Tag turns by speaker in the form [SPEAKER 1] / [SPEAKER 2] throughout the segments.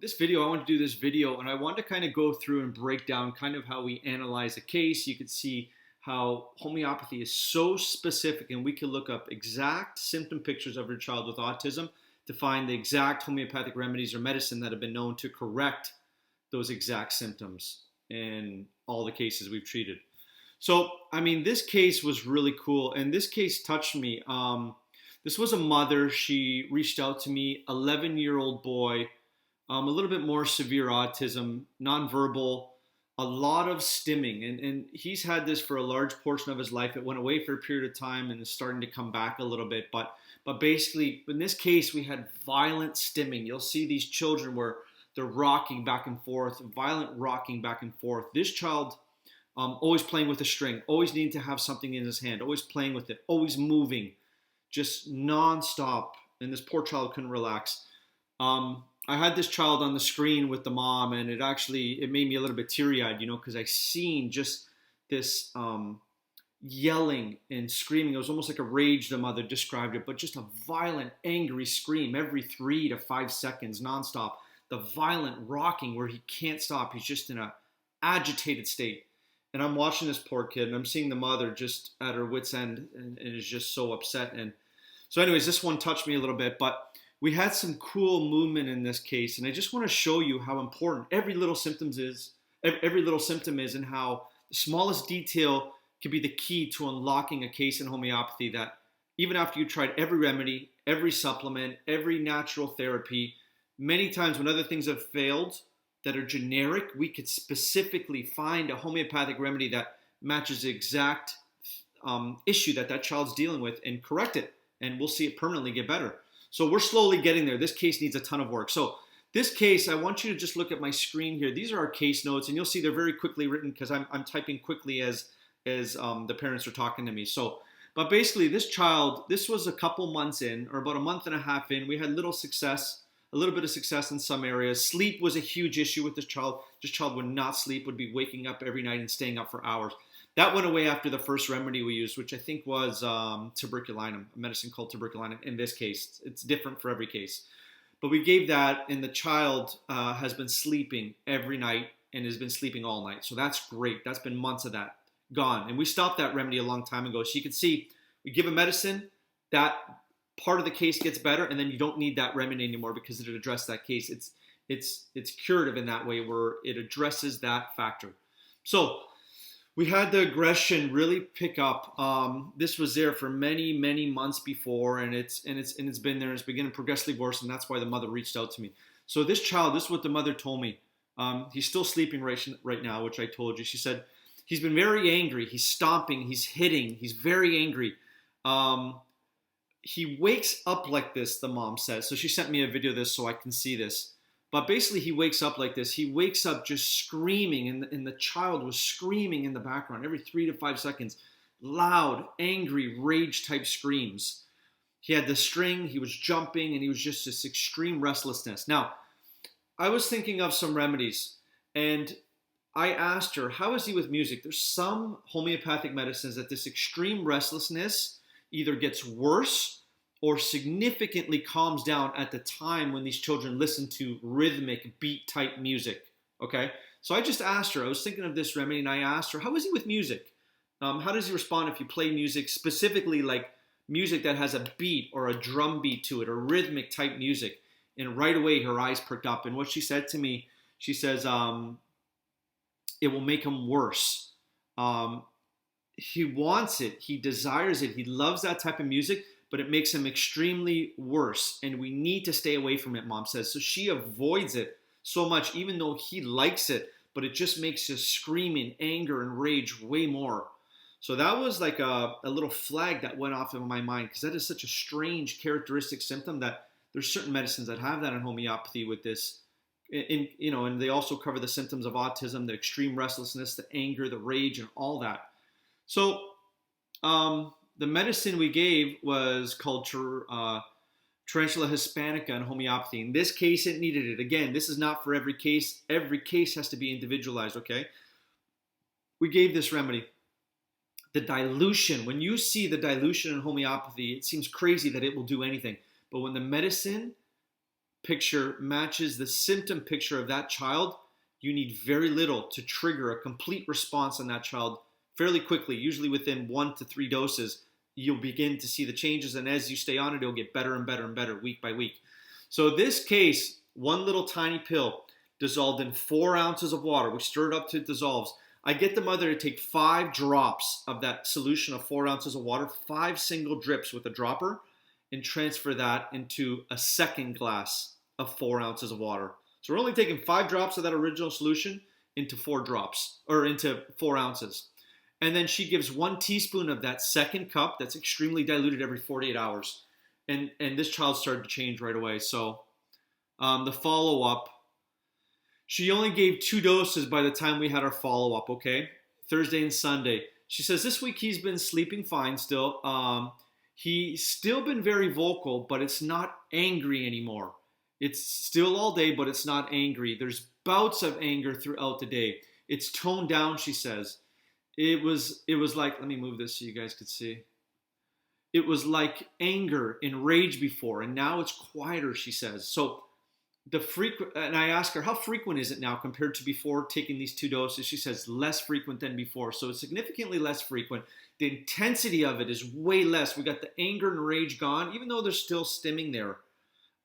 [SPEAKER 1] This video, I want to do this video and I want to kind of go through and break down kind of how we analyze a case. You can see how homeopathy is so specific and we can look up exact symptom pictures of your child with autism to find the exact homeopathic remedies or medicine that have been known to correct those exact symptoms in all the cases we've treated. So, I mean, this case was really cool and this case touched me. This was a mother. She reached out to me, 11-year-old boy, a little bit more severe autism, nonverbal, a lot of stimming. And he's had this for a large portion of his life. It went away for a period of time and is starting to come back a little bit. But basically, in this case, we had violent stimming. You'll see these children where they're rocking back and forth, violent rocking back and forth. This child always playing with a string, always needing to have something in his hand, always playing with it, always moving, just nonstop. And this poor child couldn't relax. I had this child on the screen with the mom, and it made me a little bit teary-eyed, because I seen just this yelling and screaming. It was almost like a rage, the mother described it, but just a violent, angry scream every 3 to 5 seconds, nonstop. The violent rocking where he can't stop. He's just in an agitated state. And I'm watching this poor kid, and I'm seeing the mother just at her wit's end and is just so upset. And so anyways, this one touched me a little bit, but we had some cool movement in this case, and I just want to show you how important every little symptom is, and how the smallest detail can be the key to unlocking a case in homeopathy. That even after you tried every remedy, every supplement, every natural therapy, many times when other things have failed that are generic, we could specifically find a homeopathic remedy that matches the exact issue that child's dealing with and correct it, and we'll see it permanently get better. So we're slowly getting there. This case needs a ton of work. So this case, I want you to just look at my screen here. These are our case notes, and you'll see they're very quickly written because I'm typing quickly as the parents are talking to me. So, but basically this child, this was a couple months in, or about a month and a half in. We had a little bit of success in some areas. Sleep was a huge issue with this child. This child would not sleep, would be waking up every night and staying up for hours. That went away after the first remedy we used, which I think was tuberculinum, a medicine called tuberculinum. In this case, it's different for every case. But we gave that, and the child has been sleeping every night and has been sleeping all night. So that's great. That's been months of that gone. And we stopped that remedy a long time ago. So you can see, we give a medicine, that part of the case gets better, and then you don't need that remedy anymore because it addressed that case. It's curative in that way where it addresses that factor. So we had the aggression really pick up. This was there for many, many months before, and it's been there. It's beginning progressively worse, and that's why the mother reached out to me. So this child, this is what the mother told me. He's still sleeping right now, which I told you. She said he's been very angry. He's stomping. He's hitting. He's very angry. He wakes up like this, the mom says. So she sent me a video of this so I can see this. But basically, he wakes up like this. He wakes up just screaming, and the child was screaming in the background every 3 to 5 seconds. Loud, angry, rage-type screams. He had the string, he was jumping, and he was just this extreme restlessness. Now, I was thinking of some remedies, and I asked her, how is he with music? There's some homeopathic medicines that this extreme restlessness either gets worse or significantly calms down at the time when these children listen to rhythmic beat-type music, okay? So I just asked her, I was thinking of this remedy, and I asked her, how is he with music? How does he respond if you play music, specifically like music that has a beat or a drum beat to it, or rhythmic-type music? And right away, her eyes perked up, and what she said to me, she says, it will make him worse. He wants it, he desires it, he loves that type of music, but it makes him extremely worse, and we need to stay away from it, mom says. So she avoids it so much, even though he likes it, but it just makes his screaming, anger, and rage way more. So that was like a little flag that went off in my mind, because that is such a strange characteristic symptom that there's certain medicines that have that in homeopathy with this. And they also cover the symptoms of autism, the extreme restlessness, the anger, the rage, and all that. So the medicine we gave was called Tarantula hispanica in homeopathy. In this case, it needed it. Again, this is not for every case. Every case has to be individualized, okay? We gave this remedy. The dilution, when you see the dilution in homeopathy, it seems crazy that it will do anything. But when the medicine picture matches the symptom picture of that child, you need very little to trigger a complete response on that child fairly quickly. Usually within 1 to 3 doses, you'll begin to see the changes. And as you stay on it, it'll get better and better and better week by week. So this case, one little tiny pill dissolved in 4 ounces of water. We stir it up till it dissolves. I get the mother to take 5 drops of that solution of 4 ounces of water, 5 single drips with a dropper, and transfer that into a second glass of 4 ounces of water. So we're only taking 5 drops of that original solution into 4 drops, or into 4 ounces. And then she gives 1 teaspoon of that second cup that's extremely diluted every 48 hours. And this child started to change right away. So the follow-up, she only gave 2 doses by the time we had our follow-up, okay? Thursday and Sunday. She says this week he's been sleeping fine still. He's still been very vocal, but it's not angry anymore. It's still all day, but it's not angry. There's bouts of anger throughout the day. It's toned down, she says. It was like, let me move this so you guys could see. It was like anger and rage before, and now it's quieter, she says. So and I ask her, how frequent is it now compared to before taking these 2 doses? She says less frequent than before. So it's significantly less frequent. The intensity of it is way less. We got the anger and rage gone, even though there's still stimming there.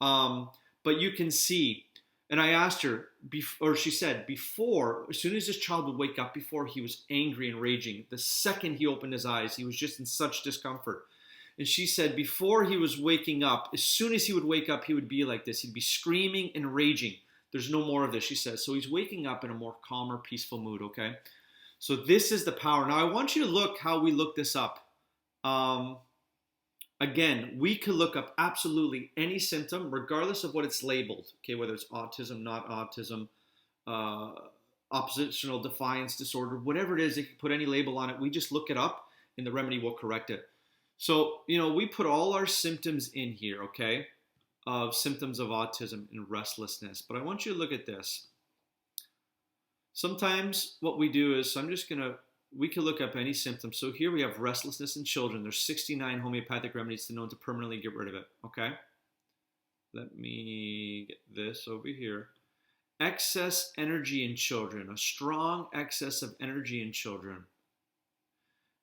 [SPEAKER 1] But you can see, and I asked her, or she said, before, as soon as this child would wake up, before he was angry and raging. The second he opened his eyes, he was just in such discomfort. And she said before he was waking up, as soon as he would wake up, he would be like this. He'd be screaming and raging. There's no more of this, she says. So he's waking up in a more calmer, peaceful mood, okay? So this is the power. Now I want you to look how we look this up. Again, we could look up absolutely any symptom, regardless of what it's labeled, okay? Whether it's autism, not autism, oppositional defiance disorder, whatever it is, they can put any label on it. We just look it up and the remedy will correct it. So, we put all our symptoms in here, okay, of symptoms of autism and restlessness. But I want you to look at this. Sometimes what we do is, we can look up any symptom. So here we have restlessness in children. There's 69 homeopathic remedies known to permanently get rid of it, okay? Let me get this over here. Excess energy in children, a strong excess of energy in children.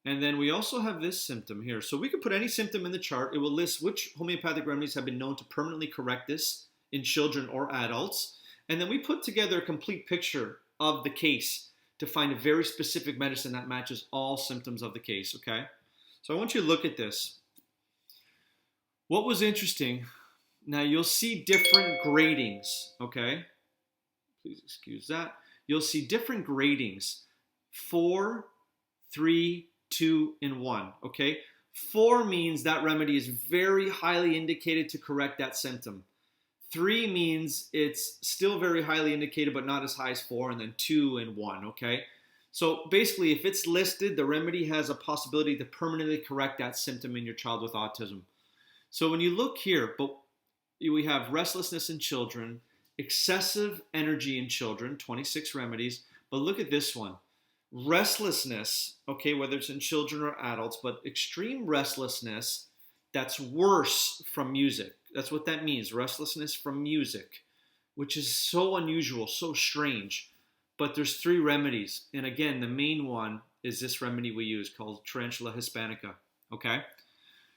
[SPEAKER 1] And then we also have this symptom here. So we could put any symptom in the chart. It will list which homeopathic remedies have been known to permanently correct this in children or adults. And then we put together a complete picture of the case to find a very specific medicine that matches all symptoms of the case, okay? So I want you to look at this. What was interesting, now you'll see different gradings, okay? Please excuse that. You'll see different gradings. 4, 3, 2, and 1, okay? 4 means that remedy is very highly indicated to correct that symptom. 3 means it's still very highly indicated, but not as high as 4, and then 2 and 1, okay? So basically, if it's listed, the remedy has a possibility to permanently correct that symptom in your child with autism. So when you look here, we have restlessness in children, excessive energy in children, 26 remedies, but look at this one. Restlessness, okay, whether it's in children or adults, but extreme restlessness that's worse from music. That's what that means, restlessness from music, which is so unusual, so strange. But there's 3 remedies. And again, the main one is this remedy we use called Tarantula hispanica, okay?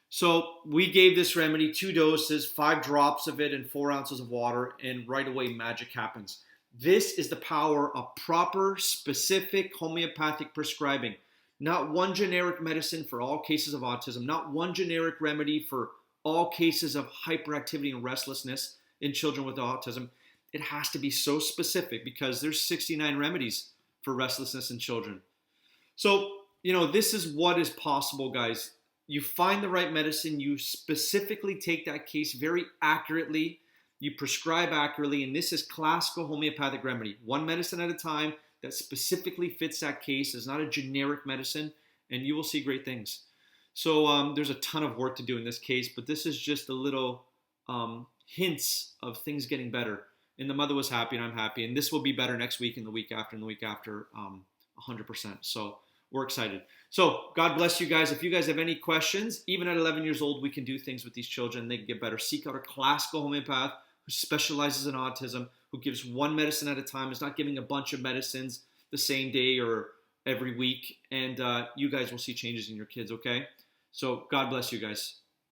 [SPEAKER 1] So we gave this remedy 2 doses, 5 drops of it and 4 ounces of water, and right away magic happens. This is the power of proper, specific homeopathic prescribing. Not one generic medicine for all cases of autism, not one generic remedy for all cases of hyperactivity and restlessness in children with autism. It has to be so specific because there's 69 remedies for restlessness in children. So, this is what is possible, guys. You find the right medicine, you specifically take that case very accurately, you prescribe accurately, and this is classical homeopathic remedy. One medicine at a time that specifically fits that case. Is not a generic medicine, and you will see great things. So there's a ton of work to do in this case, but this is just a little hints of things getting better. And the mother was happy, and I'm happy. And this will be better next week and the week after and the week after, 100%. So we're excited. So God bless you guys. If you guys have any questions, even at 11 years old, we can do things with these children. They can get better. Seek out a classical homeopath who specializes in autism, who gives one medicine at a time, is not giving a bunch of medicines the same day or every week. And you guys will see changes in your kids, okay? So God bless you guys.